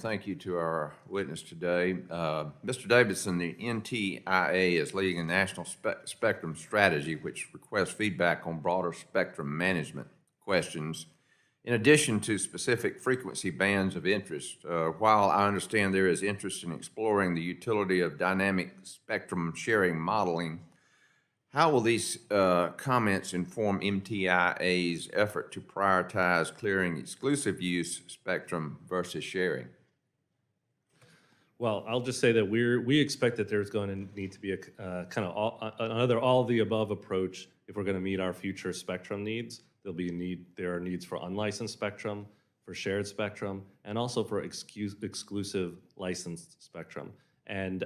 thank you to our witness today. Mr. Davidson, the NTIA is leading a national spectrum strategy which requests feedback on broader spectrum management questions in addition to specific frequency bands of interest. While I understand there is interest in exploring the utility of dynamic spectrum sharing modeling, how will these comments inform NTIA's effort to prioritize clearing exclusive use spectrum versus sharing? Well, I'll just say that we expect that there's going to need to be a another all of the above approach if we're going to meet our future spectrum needs. There are needs for unlicensed spectrum, for shared spectrum, and also for exclusive licensed spectrum. And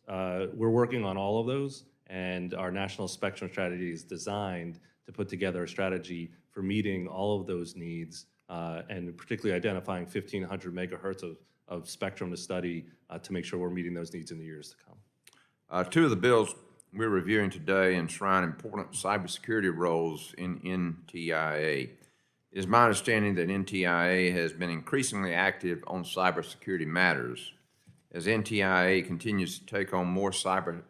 we're working on all of those. And our national spectrum strategy is designed to put together a strategy for meeting all of those needs, and particularly identifying 1,500 megahertz of spectrum to study to make sure we're meeting those needs in the years to come. Two of the bills we're reviewing today enshrine important cybersecurity roles in NTIA. It is my understanding that NTIA has been increasingly active on cybersecurity matters. As NTIA continues to take on more cyber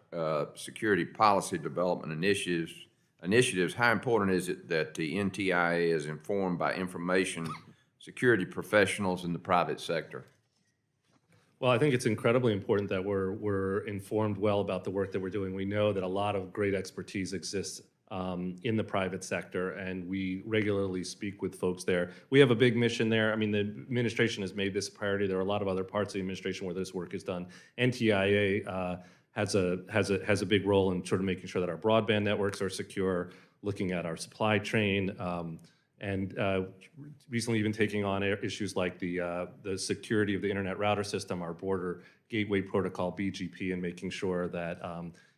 security policy development initiatives, how important is it that the NTIA is informed by information security professionals in the private sector? Well, I think it's incredibly important that we're informed well about the work that we're doing. We know that a lot of great expertise exists in the private sector, and we regularly speak with folks there. We have a big mission there. I mean, the administration has made this a priority. There are a lot of other parts of the administration where this work is done. NTIA has a big role in sort of making sure that our broadband networks are secure, looking at our supply chain, and recently even taking on issues like the security of the internet router system, our border gateway protocol, BGP, and making sure that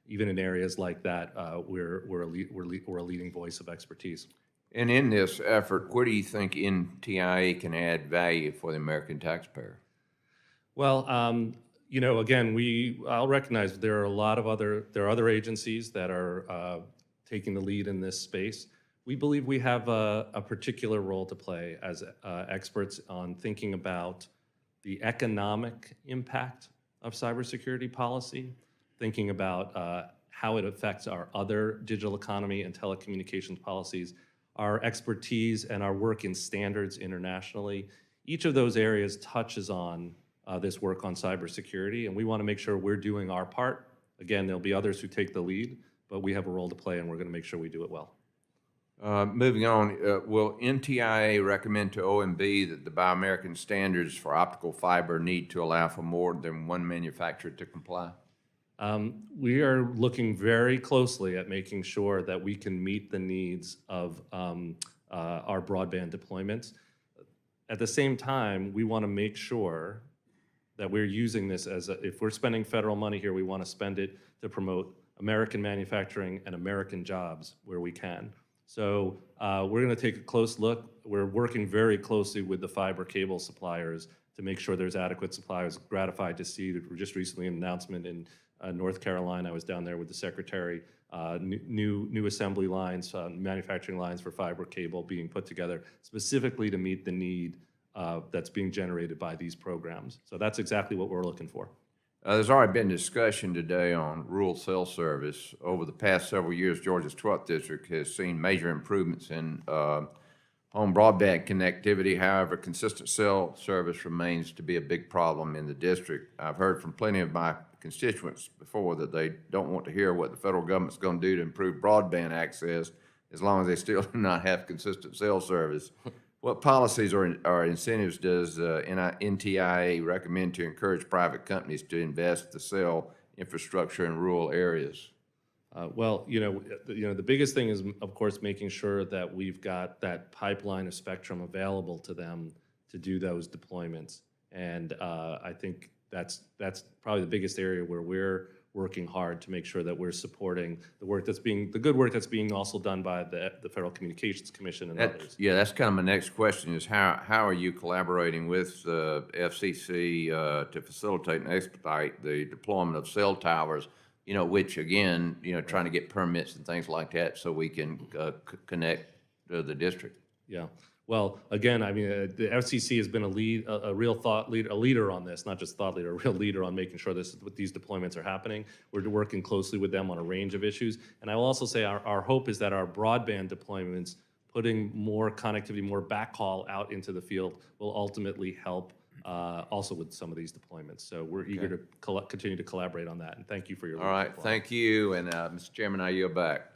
even in areas like that, we're a leading voice of expertise. And in this effort, where do you think NTIA can add value for the American taxpayer? Well, again, I'll recognize there are other agencies that are taking the lead in this space. We believe we have a particular role to play as experts on thinking about the economic impact of cybersecurity policy, thinking about how it affects our other digital economy and telecommunications policies, our expertise and our work in standards internationally. Each of those areas touches on this work on cybersecurity, and we want to make sure we're doing our part. Again, there'll be others who take the lead, but we have a role to play, and we're going to make sure we do it well. Moving on, will NTIA recommend to OMB that the Buy American standards for optical fiber need to allow for more than one manufacturer to comply? We are looking very closely at making sure that we can meet the needs of our broadband deployments. At the same time, we want to make sure that we're using this if we're spending federal money here, we want to spend it to promote American manufacturing and American jobs where we can. So we're going to take a close look. We're working very closely with the fiber cable suppliers to make sure there's adequate supply. I was gratified to see that just recently an announcement in North Carolina. I was down there with the secretary. New assembly lines, manufacturing lines for fiber cable being put together specifically to meet the need that's being generated by these programs. So that's exactly what we're looking for. There's already been discussion today on rural cell service. Over the past several years, Georgia's 12th District has seen major improvements in home broadband connectivity. However, consistent cell service remains to be a big problem in the district. I've heard from plenty of my constituents before that they don't want to hear what the federal government's going to do to improve broadband access as long as they still do not have consistent cell service. What policies or incentives does NTIA recommend to encourage private companies to invest the cell infrastructure in rural areas? The biggest thing is, of course, making sure that we've got that pipeline of spectrum available to them to do those deployments. And I think that's probably the biggest area where we're working hard to make sure that we're supporting the good work that's being also done by the Federal Communications Commission and others. Yeah, that's kind of my next question is how are you collaborating with the FCC to facilitate and expedite the deployment of cell towers, which again, trying to get permits and things like that so we can connect the district? Yeah. Well, again, I mean, the FCC has been a real thought leader, a leader on this, not just thought leader, a real leader on making sure these deployments are happening. We're working closely with them on a range of issues. And I will also say our hope is that our broadband deployments, putting more connectivity, more backhaul out into the field will ultimately help also with some of these deployments. So we're eager to continue to collaborate on that. And thank you for your All right, leadership on it. thank you, and Mr. Chairman, I yield back.